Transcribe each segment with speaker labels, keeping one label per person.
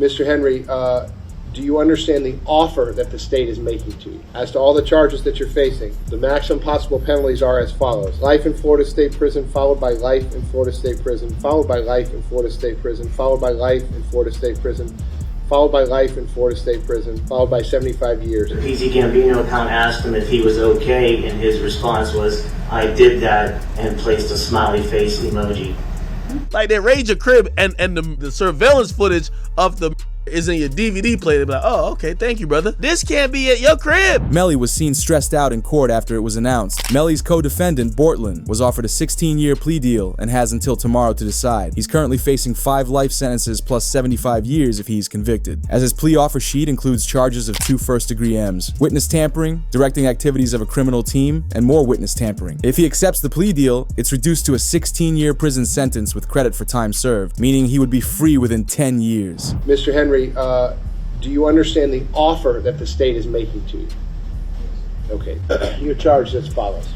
Speaker 1: Mr. Henry, do you understand the offer that the state is making to you? As to all the charges that you're facing, the maximum possible penalties are as follows. Life in Florida State Prison, followed by life in Florida State Prison, followed by life in Florida State Prison, followed by life in Florida State Prison, followed by life in Florida State Prison, followed by 75 years.
Speaker 2: The PC Gambino account asked him if he was okay, and his response was, "I did that," and placed a smiley face emoji.
Speaker 3: Like, they raid your crib and the surveillance footage of the is in your DVD player. They'll be like, oh, okay, thank you, brother. This can't be at your crib.
Speaker 4: Melly was seen stressed out in court after it was announced. Melly's co-defendant, Bortlen, was offered a 16-year plea deal and has until tomorrow to decide. He's currently facing 5 life sentences plus 75 years if he's convicted, as his plea offer sheet includes charges of 2 first-degree M's, witness tampering, directing activities of a criminal team, and more witness tampering. If he accepts the plea deal, it's reduced to a 16-year prison sentence with credit for time served, meaning he would be free within 10 years.
Speaker 1: Mr. Henry, do you understand the offer that the state is making to you? Okay, you're charged as follows.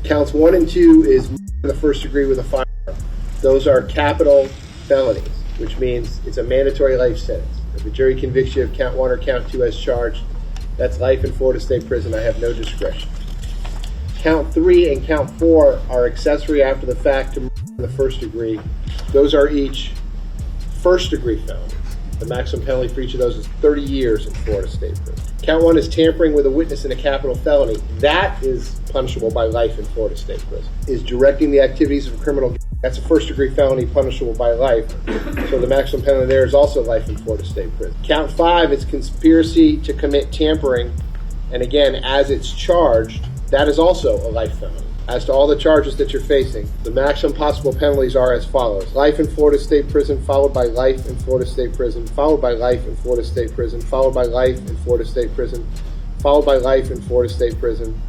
Speaker 1: Counts 1 and 2 is the first degree with a firearm. Those are capital felonies, which means it's a mandatory life sentence. If the jury convicts you of count 1 or count 2 as charged, that's life in Florida State Prison. I have no discretion. Count 3 and count 4 are accessory after the fact to murder in the first degree. Those are each first degree felonies. The maximum penalty for each of those is 30 years in Florida State Prison. Count 1 is tampering with a witness in a capital felony. That is punishable by life in Florida State Prison. Is directing the activities of a criminal, that's a first degree felony punishable by life. So the maximum penalty there is also life in Florida State Prison. Count 5 is conspiracy to commit tampering. And again, as it's charged, that is also a life felony. As to all the charges that you're facing, the maximum possible penalties are as follows. Life in Florida State Prison, followed by life in Florida State Prison, followed by life in Florida State Prison, followed by life in Florida State Prison, followed by life in Florida State Prison,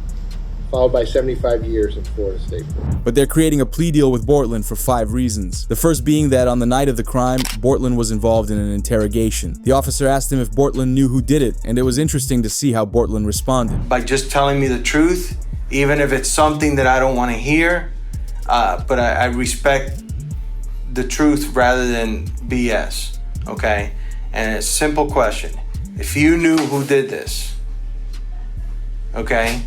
Speaker 1: followed by 75 years in Florida State Prison.
Speaker 4: But they're creating a plea deal with Bortlen for 5 reasons. The first being that on the night of the crime, Bortlen was involved in an interrogation. The officer asked him if Bortlen knew who did it, and it was interesting to see how Bortlen responded.
Speaker 5: By just telling me the truth, even if it's something that I don't want to hear, but I respect the truth rather than BS, okay? And it's a simple question. If you knew who did this, okay?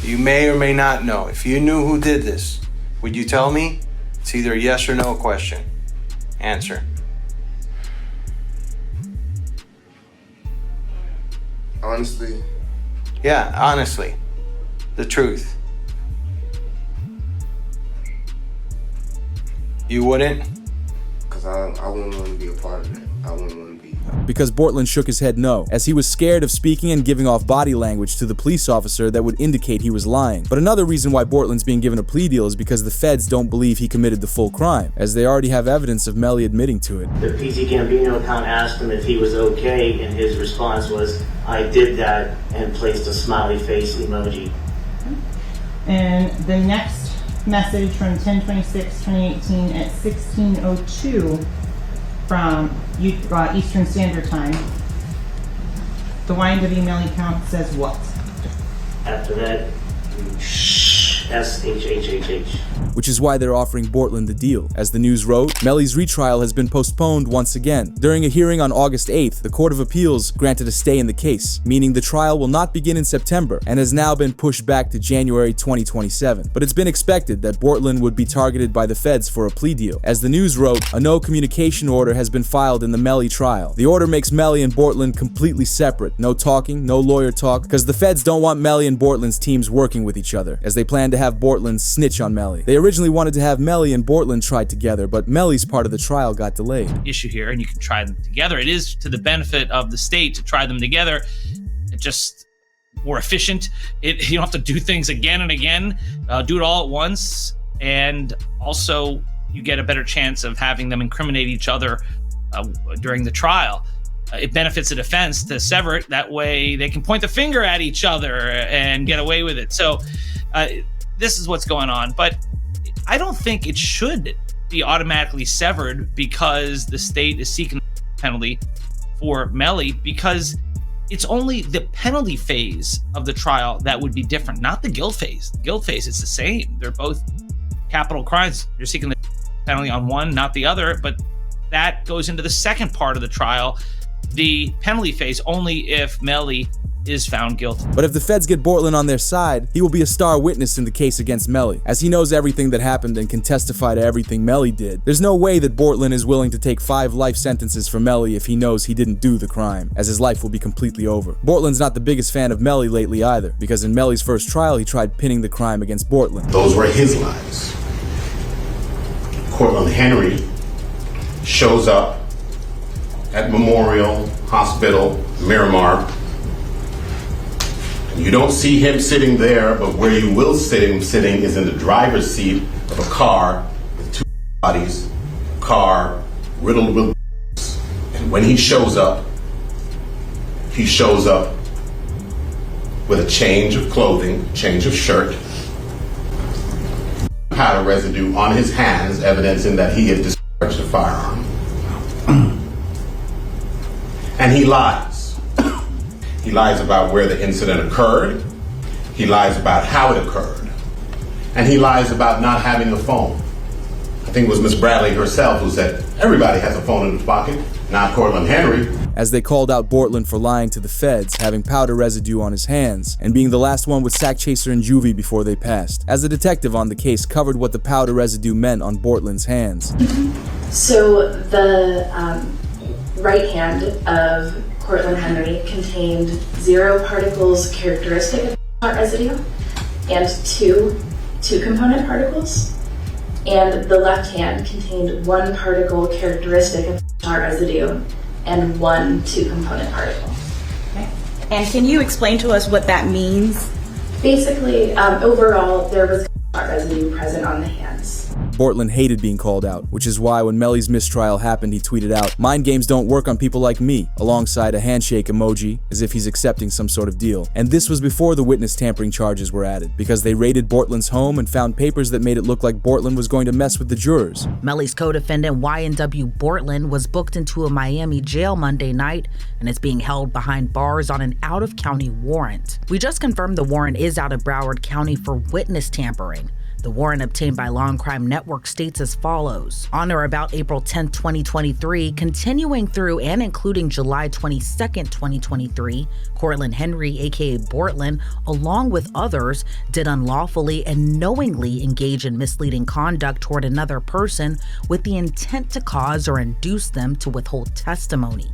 Speaker 5: You may or may not know. If you knew who did this, would you tell me? It's either a yes or no question. Answer.
Speaker 6: Honestly?
Speaker 5: Yeah, honestly. The truth. You wouldn't?
Speaker 6: Because I wouldn't want to be a part of it. I wouldn't want to be.
Speaker 4: Because Bortlen shook his head no, as he was scared of speaking and giving off body language to the police officer that would indicate he was lying. But another reason why Bortlen's being given a plea deal is because the feds don't believe he committed the full crime, as they already have evidence of Melly admitting to it.
Speaker 2: The PC Gambino account asked him if he was okay, and his response was, "I did that," and placed a smiley face emoji.
Speaker 7: And the next message from 10/26/2018 at 16:02 from Eastern Standard Time. The YNW Melly count says what?
Speaker 2: After that, SHHHH.
Speaker 4: Which is why they're offering Bortlen the deal. As the news wrote, Melly's retrial has been postponed once again. During a hearing on August 8th, the Court of Appeals granted a stay in the case, meaning the trial will not begin in September and has now been pushed back to January 2027. But it's been expected that Bortlen would be targeted by the feds for a plea deal. As the news wrote, a no communication order has been filed in the Melly trial. The order makes Melly and Bortlen completely separate. No talking, no lawyer talk, because the feds don't want Melly and Bortlen's teams working with each other, as they plan to have Bortlen snitch on Melly. They originally wanted to have Melly and Bortlen tried together, but Melly's part of the trial got delayed.
Speaker 8: Issue here, and you can try them together. It is to the benefit of the state to try them together. It's just more efficient. You don't have to do things again and again. Do it all at once, and also you get a better chance of having them incriminate each other during the trial. It benefits the defense to sever it. That way they can point the finger at each other and get away with it. So this is what's going on. But I don't think it should be automatically severed because the state is seeking a penalty for Melly, because it's only the penalty phase of the trial that would be different, not the guilt phase. The guilt phase is the same. They're both capital crimes. You're seeking the penalty on one, not the other, but That goes into the second part of the trial, the penalty phase, only if Melly is found guilty.
Speaker 4: But if the feds get Bortlen on their side, he will be a star witness in the case against Melly, as he knows everything that happened and can testify to everything Melly did. There's no way that Bortlen is willing to take 5 life sentences for Melly if he knows he didn't do the crime, as his life will be completely over. Bortlen's not the biggest fan of Melly lately either, because in Melly's first trial he tried pinning the crime against Bortlen.
Speaker 9: Those were his lies. Cortland Henry shows up at Memorial Hospital, Miramar. You don't see him sitting there, but where you will see him sitting is in the driver's seat of a car with 2 bodies, a car riddled with bullets. And when he shows up with a change of clothing, change of shirt, powder residue on his hands, evidencing that he had discharged a firearm. And he lies. He lies about where the incident occurred. He lies about how it occurred. And he lies about not having a phone. I think it was Miss Bradley herself who said, everybody has a phone in his pocket, not Cortland Henry.
Speaker 4: As they called out Bortlen for lying to the feds, having powder residue on his hands, and being the last one with Sack Chaser and Juvie before they passed, as the detective on the case covered what the powder residue meant on Bortlen's hands.
Speaker 10: So the right hand of Cortland Henry contained 0 particles characteristic of tar residue and 2 component particles, and the left hand contained 1 particle characteristic of tar residue and 1 2-component particle.
Speaker 11: Okay. And can you explain to us what that means?
Speaker 10: Basically, overall, there was tar residue present on the hands.
Speaker 4: Bortlen hated being called out, which is why when Melly's mistrial happened, he tweeted out, "Mind games don't work on people like me," alongside a handshake emoji, as if he's accepting some sort of deal. And this was before the witness tampering charges were added, because they raided Bortlen's home and found papers that made it look like Bortlen was going to mess with the jurors.
Speaker 12: Melly's co-defendant YNW Bortlen was booked into a Miami jail Monday night and is being held behind bars on an out-of-county warrant. We just confirmed the warrant is out of Broward County for witness tampering. The warrant obtained by Law and Crime Network states as follows. On or about April 10, 2023, continuing through and including July 22, 2023, Cortland Henry, aka Bortlen, along with others, did unlawfully and knowingly engage in misleading conduct toward another person with the intent to cause or induce them to withhold testimony.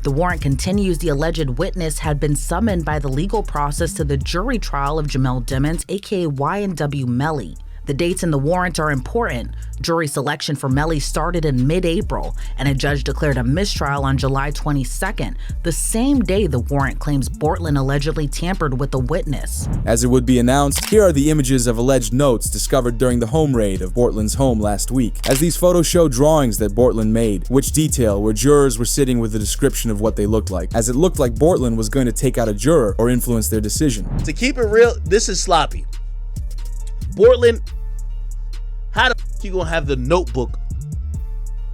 Speaker 12: The warrant continues the alleged witness had been summoned by the legal process to the jury trial of Jamel Dimmons, aka YNW Melly. The dates in the warrant are important. Jury selection for Melly started in mid-April, and a judge declared a mistrial on July 22nd, the same day the warrant claims Bortlen allegedly tampered with the witness.
Speaker 4: As it would be announced, here are the images of alleged notes discovered during the home raid of Bortlen's home last week, as these photos show drawings that Bortlen made, which detail where jurors were sitting with a description of what they looked like, as it looked like Bortlen was going to take out a juror or influence their decision.
Speaker 3: To keep it real, this is sloppy. Bortlen, how the f you gonna have the notebook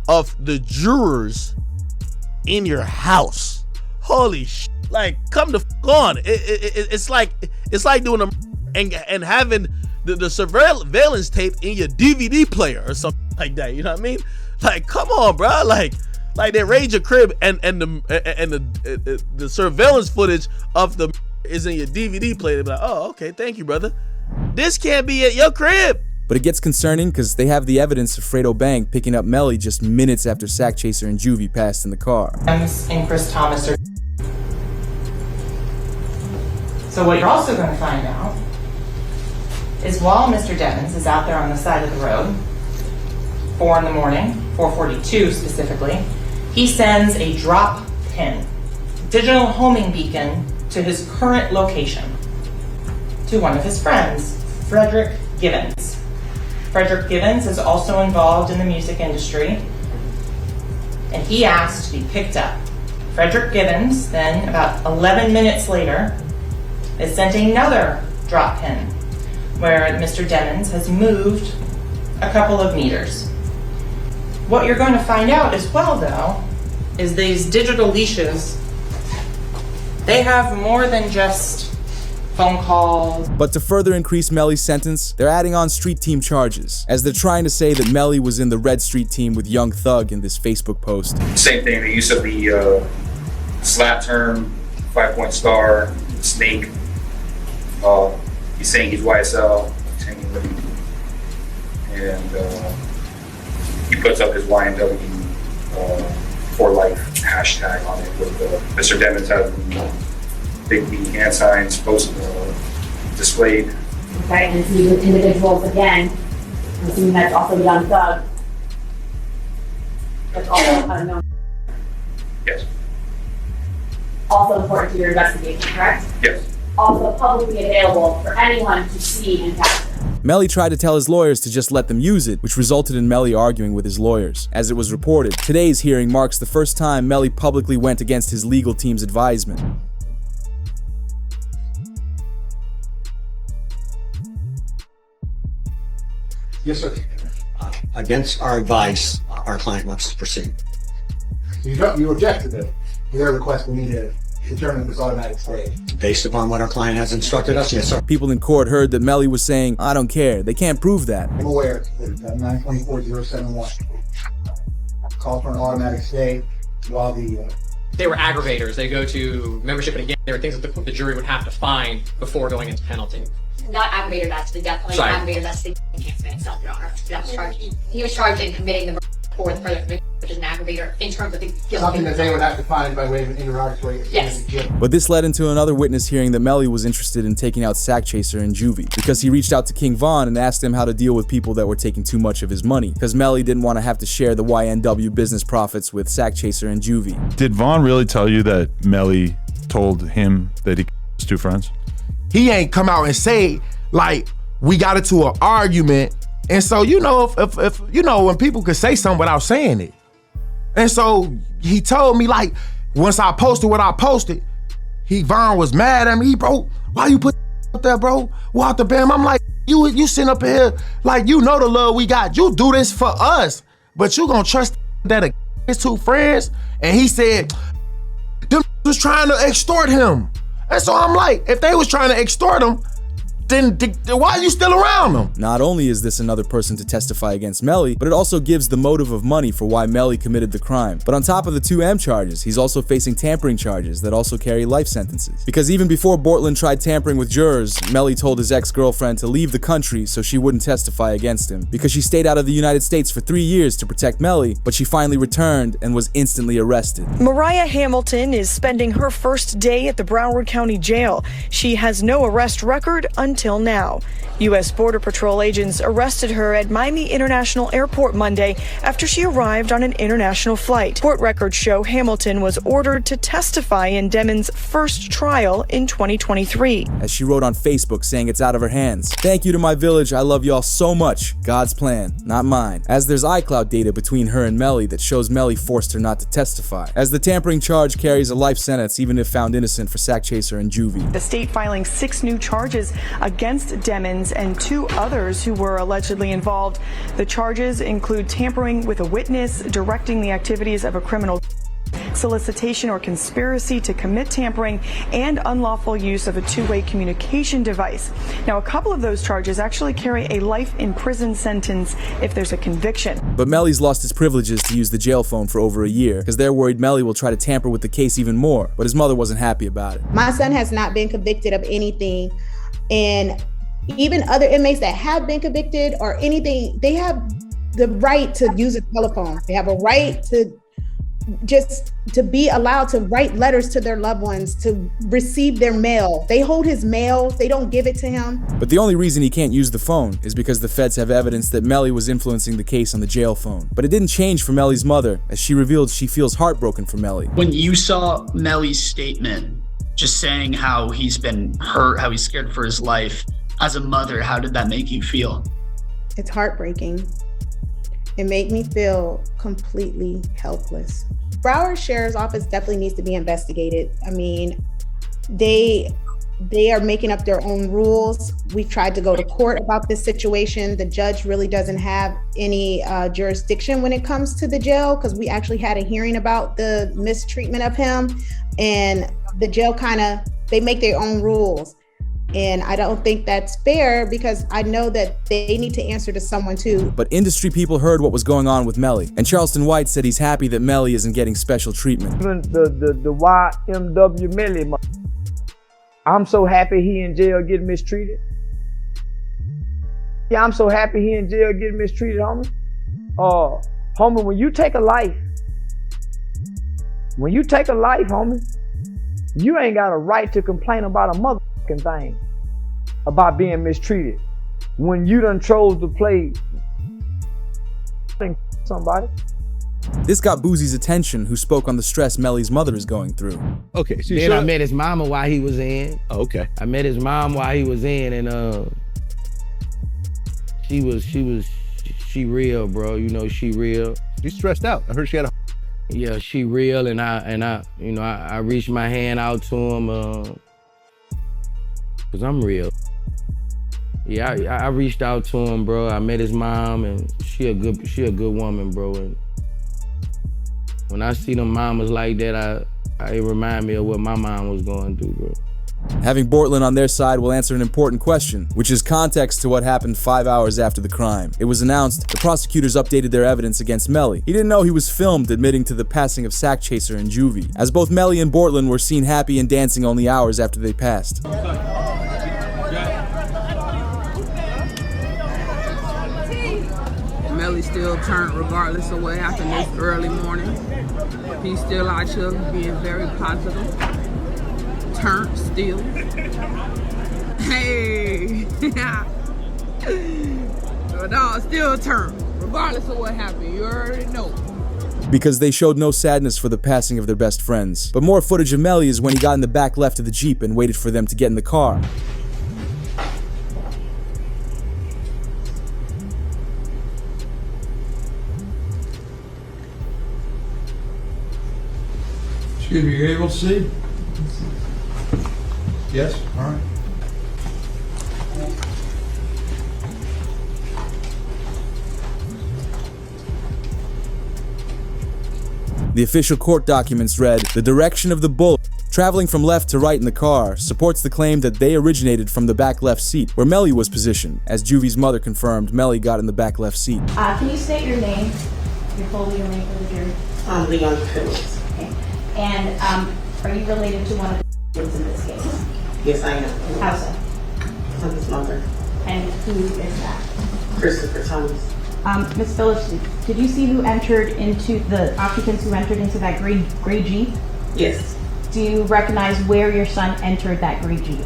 Speaker 3: of the jurors in your house? Holy sh! Like, come the f on. It's like doing a and having the surveillance tape in your DVD player or something like that. You know what I mean? Like, come on, bro. Like they raid your crib and the surveillance footage of the is in your DVD player. They're like, oh, okay, thank you, brother. This can't be at your crib.
Speaker 4: But it gets concerning because they have the evidence of Fredo Bang picking up Melly just minutes after Sack Chaser and Juvie passed in the car.
Speaker 7: And Chris Thomas are. So what you're also going to find out is while Mr. Devins is out there on the side of the road, 4 in the morning, 4:42 specifically, he sends a drop pin, digital homing beacon, to his current location to one of his friends, Frederick Givens. Frederick Givens is also involved in the music industry, and he asked to be picked up. Frederick Givens, then about 11 minutes later, is sent another drop pin where Mr. Devins has moved a couple of meters. What you're going to find out as well, though, is these digital leashes, they have more than just phone calls.
Speaker 4: But to further increase Melly's sentence, they're adding on street team charges, as they're trying to say that Melly was in the Red Street team with Young Thug in this Facebook post.
Speaker 13: Same thing, the use of the slap term, 5-point star, snake. He's saying he's YSL, and he puts up his YNW for life hashtag on it with Mr. Demons has the big B hand signs displayed.
Speaker 10: Okay, and these individuals again, I'm assuming that's also Young Thug. That's also unknown.
Speaker 13: Yes.
Speaker 10: Also important to your investigation, correct?
Speaker 13: Yes.
Speaker 10: Also publicly available for anyone to see and capture.
Speaker 4: Melly tried to tell his lawyers to just let them use it, which resulted in Melly arguing with his lawyers. As it was reported, today's hearing marks the first time Melly publicly went against his legal team's advisement.
Speaker 14: Yes, sir.
Speaker 15: Against our advice, our client wants to proceed.
Speaker 14: You objected to their request. We need to determine this automatic stay.
Speaker 15: Based upon what our client has instructed us, yes, sir.
Speaker 4: People in court heard that Melly was saying, "I don't care, they can't prove that."
Speaker 14: I'm aware that 924-071 call for an automatic stay while
Speaker 16: they were aggravators. They go to membership, and again, there are things that the jury would have to find before going into penalty.
Speaker 10: Not aggravator, that's the death penalty. Aggravator, that's the enhancement itself, Your Honor. That was charged. He was charged in committing the murder for the further conviction, which is an aggravator in terms of the guilt.
Speaker 14: something that they would have to find by way of an interrogatory.
Speaker 10: Yes.
Speaker 4: But this led into another witness hearing that Melly was interested in taking out Sack Chaser and Juvie, because he reached out to King Von and asked him how to deal with people that were taking too much of his money, because Melly didn't want to have to share the YNW business profits with Sack Chaser and Juvie.
Speaker 17: Did Von really tell you that Melly told him that he was two friends?
Speaker 18: He ain't come out and say, like, we got into an argument. And so, you know, if you know, when people could say something without saying it. And so he told me, like, once I posted what I posted, Von was mad at me. Bro, why you put up there, bro? Walter Bam. I'm like, you sitting up here, like, you know the love we got. You do this for us, but you gonna trust that his two friends? And he said, them was trying to extort him. And so I'm like, if they was trying to extort him, then why are you still around them?
Speaker 4: Not only is this another person to testify against Melly, but it also gives the motive of money for why Melly committed the crime. But on top of the 2 M charges, he's also facing tampering charges that also carry life sentences. Because even before Bortlen tried tampering with jurors, Melly told his ex-girlfriend to leave the country so she wouldn't testify against him. Because she stayed out of the United States for 3 years to protect Melly, but she finally returned and was instantly arrested.
Speaker 19: Mariah Hamilton is spending her first day at the Broward County Jail. She has no arrest record until now. U.S. Border Patrol agents arrested her at Miami International Airport Monday after she arrived on an international flight. Court records show Hamilton was ordered to testify in Demon's first trial in 2023.
Speaker 4: As she wrote on Facebook saying it's out of her hands. "Thank you to my village, I love y'all so much. God's plan, not mine." As there's iCloud data between her and Melly that shows Melly forced her not to testify. As the tampering charge carries a life sentence even if found innocent for Sack Chaser and Juvie.
Speaker 19: The state filing 6 new charges against Demons and 2 others who were allegedly involved. The charges include tampering with a witness, directing the activities of a criminal, solicitation or conspiracy to commit tampering, and unlawful use of a 2-way communication device. Now, a couple of those charges actually carry a life in prison sentence if there's a conviction.
Speaker 4: But Melly's lost his privileges to use the jail phone for over a year, because they're worried Melly will try to tamper with the case even more, but his mother wasn't happy about it.
Speaker 20: My son has not been convicted of anything, and even other inmates that have been convicted or anything, they have the right to use a telephone. They have a right to just to be allowed to write letters to their loved ones, to receive their mail. They hold his mail, they don't give it to him.
Speaker 4: But the only reason he can't use the phone is because the feds have evidence that Melly was influencing the case on the jail phone. But it didn't change for Melly's mother, as she revealed she feels heartbroken for Melly.
Speaker 21: When you saw Melly's statement, just saying how he's been hurt, how he's scared for his life, as a mother, how did that make you feel?
Speaker 20: It's heartbreaking. It made me feel completely helpless. Broward Sheriff's Office definitely needs to be investigated. I mean, they are making up their own rules. We've tried to go to court about this situation. The judge really doesn't have any jurisdiction when it comes to the jail, because we actually had a hearing about the mistreatment of him, and the jail they make their own rules. And I don't think that's fair because I know that they need to answer to someone too.
Speaker 4: But industry people heard what was going on with Melly, and Charleston White said he's happy that Melly isn't getting special treatment.
Speaker 1: Even the YNW Melly, I'm so happy he in jail getting mistreated. Yeah, I'm so happy he in jail getting mistreated, homie. Homie, when you take a life, homie, you ain't got a right to complain about a motherfucking thing about being mistreated when you done chose to play somebody.
Speaker 4: This got Boozie's attention, who spoke on the stress Melly's mother is going through.
Speaker 22: Okay, so
Speaker 23: then I met his mama while he was in.
Speaker 22: Oh, okay.
Speaker 23: I met his mom while he was in, and she real, bro. You know, she real.
Speaker 22: She's stressed out. I heard she had a.
Speaker 23: Yeah, she real, and I reached my hand out to him, cause I'm real. Yeah, I reached out to him, bro. I met his mom, and she a good woman, bro. And when I see them mamas like that, it remind me of what my mom was going through, bro.
Speaker 4: Having Bortlen on their side will answer an important question, which is context to what happened 5 hours after the crime. It was announced the prosecutors updated their evidence against Melly. He didn't know he was filmed admitting to the passing of Sack Chaser in juvie, as both Melly and Bortlen were seen happy and dancing only hours after they passed.
Speaker 24: Melly still turned regardless of what happened this early morning. He's still out here being very positive. Turned still. Hey! The dog still turned, regardless of what happened. You already know.
Speaker 4: Because they showed no sadness for the passing of their best friends. But more footage of Melly is when he got in the back left of the Jeep and waited for them to get in the car.
Speaker 25: Excuse me, you're able to see? Yes? All right.
Speaker 4: The official court documents read, the direction of the bullet, traveling from left to right in the car, supports the claim that they originated from the back left seat, where Melly was positioned. As Juvie's mother confirmed, Melly got in the back left seat.
Speaker 11: Can you state your name, your full legal name for the jury?
Speaker 26: Leon Phillips.
Speaker 11: Okay. And are you related to one of the victims in this case?
Speaker 26: Yes, I am.
Speaker 11: How so?
Speaker 26: I'm his mother.
Speaker 11: And who is that?
Speaker 26: Christopher Thomas.
Speaker 11: Ms. Phillips, did you see who entered into the occupants who entered into that gray Jeep?
Speaker 26: Yes.
Speaker 11: Do you recognize where your son entered that gray Jeep?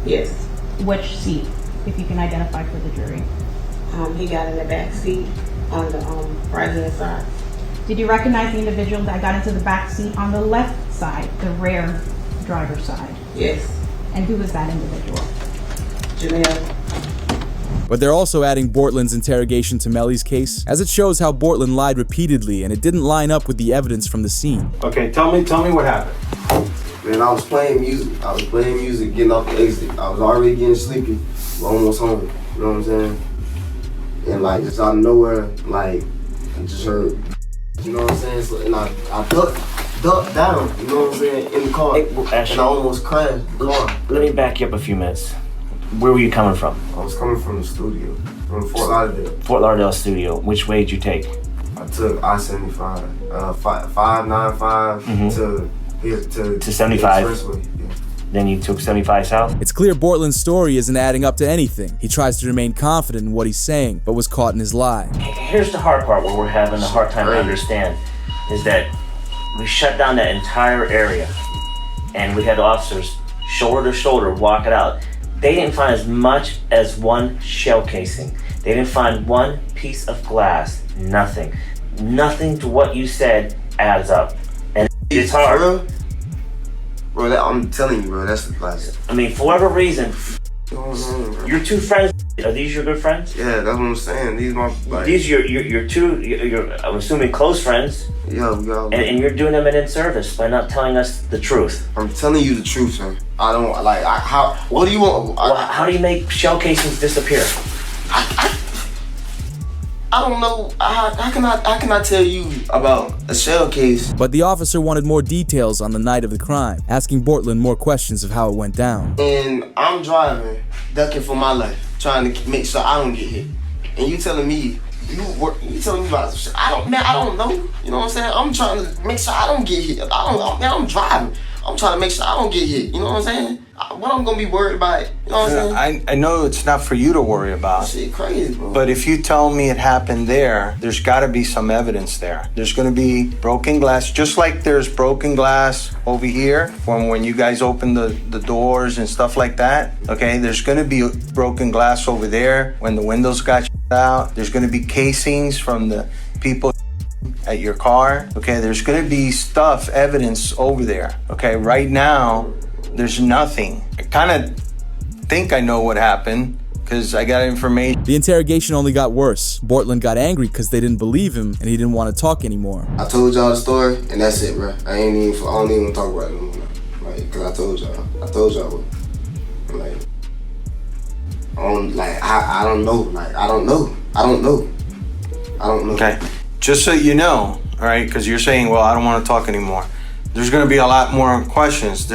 Speaker 26: Yes.
Speaker 11: Which seat, if you can identify for the jury?
Speaker 26: He got in the back seat on the right hand side.
Speaker 11: Did you recognize the individual that got into the back seat on the left side, the rear driver's side?
Speaker 26: Yes.
Speaker 11: And who was that individual?
Speaker 26: Janelle.
Speaker 4: But they're also adding Bortlen's interrogation to Melly's case, as it shows how Bortlen lied repeatedly and it didn't line up with the evidence from the scene.
Speaker 5: Okay, tell me what happened.
Speaker 6: Man, I was playing music, getting off the exit. I was already getting sleepy, almost home, you know what I'm saying? And like, just out of nowhere, like, I just heard, you know what I'm saying? So, and I ducked down, you know what I'm saying, in the car, and I almost crashed the car.
Speaker 2: Let me back you up a few minutes. Where were you coming from?
Speaker 6: I was coming from the studio, from Fort Lauderdale.
Speaker 2: Fort Lauderdale studio. Which way did you take?
Speaker 6: I took I-75, 595 to
Speaker 2: 75.
Speaker 6: Expressway. Yeah.
Speaker 2: Then you took 75 south?
Speaker 4: It's clear Bortlen's story isn't adding up to anything. He tries to remain confident in what he's saying, but was caught in his lie.
Speaker 2: Here's the hard part where we're having a hard time to understand, is that we shut down that entire area and we had officers shoulder to shoulder walk it out. They didn't find as much as one shell casing. They didn't find one piece of glass. Nothing. Nothing to what you said adds up. And it's hard.
Speaker 6: Bro, I'm telling you, bro, that's the class.
Speaker 2: I mean, for whatever reason, your two friends, are these your good friends?
Speaker 6: Yeah, that's what I'm saying. These my like,
Speaker 2: these your two, I'm assuming close friends.
Speaker 6: Yeah, we got.
Speaker 2: And you're doing them an inservice by not telling us the truth.
Speaker 6: I'm telling you the truth, sir. I don't like. How? What do you want?
Speaker 2: How do you make shell casings disappear?
Speaker 6: I don't know. How can I tell you about a shell case?
Speaker 4: But the officer wanted more details on the night of the crime, asking Bortlen more questions of how it went down.
Speaker 6: And I'm driving, ducking for my life, trying to make sure I don't get hit. And you telling me, you telling me about shit. I don't know. You know what I'm saying? I'm trying to make sure I don't get hit. I'm driving. I'm trying to make sure I don't get hit. You know what I'm saying? What I'm gonna be worried about? You know what I'm saying?
Speaker 5: I know it's not for you to worry about.
Speaker 6: Shit crazy, bro.
Speaker 5: But if you tell me it happened there's got to be some evidence there. There's going to be broken glass, just like there's broken glass over here when you guys open the doors and stuff like that. Okay, there's going to be broken glass over there when the windows got out. There's going to be casings from the people at your car. Okay, there's going to be evidence over there. Okay, right now there's nothing. I kind of think I know what happened because I got information.
Speaker 4: The interrogation only got worse. Bortlen got angry because they didn't believe him and he didn't want to talk anymore.
Speaker 6: I told y'all the story and that's it, bro. I don't even talk about it anymore. Like, cause I told y'all what. Like, I don't know. Like, I don't know.
Speaker 5: Okay, just so you know, all right, because you're saying, well, I don't want to talk anymore. There's going to be a lot more questions.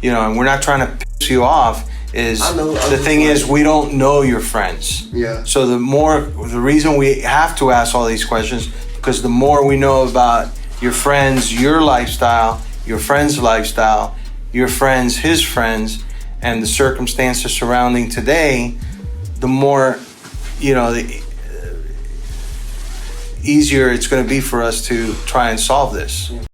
Speaker 5: And we're not trying to piss you off. The thing is, we don't know your friends.
Speaker 6: Yeah.
Speaker 5: So the reason we have to ask all these questions, because the more we know about your friends, your lifestyle, your friend's lifestyle, your friends, his friends, and the circumstances surrounding today, the more, the easier it's going to be for us to try and solve this.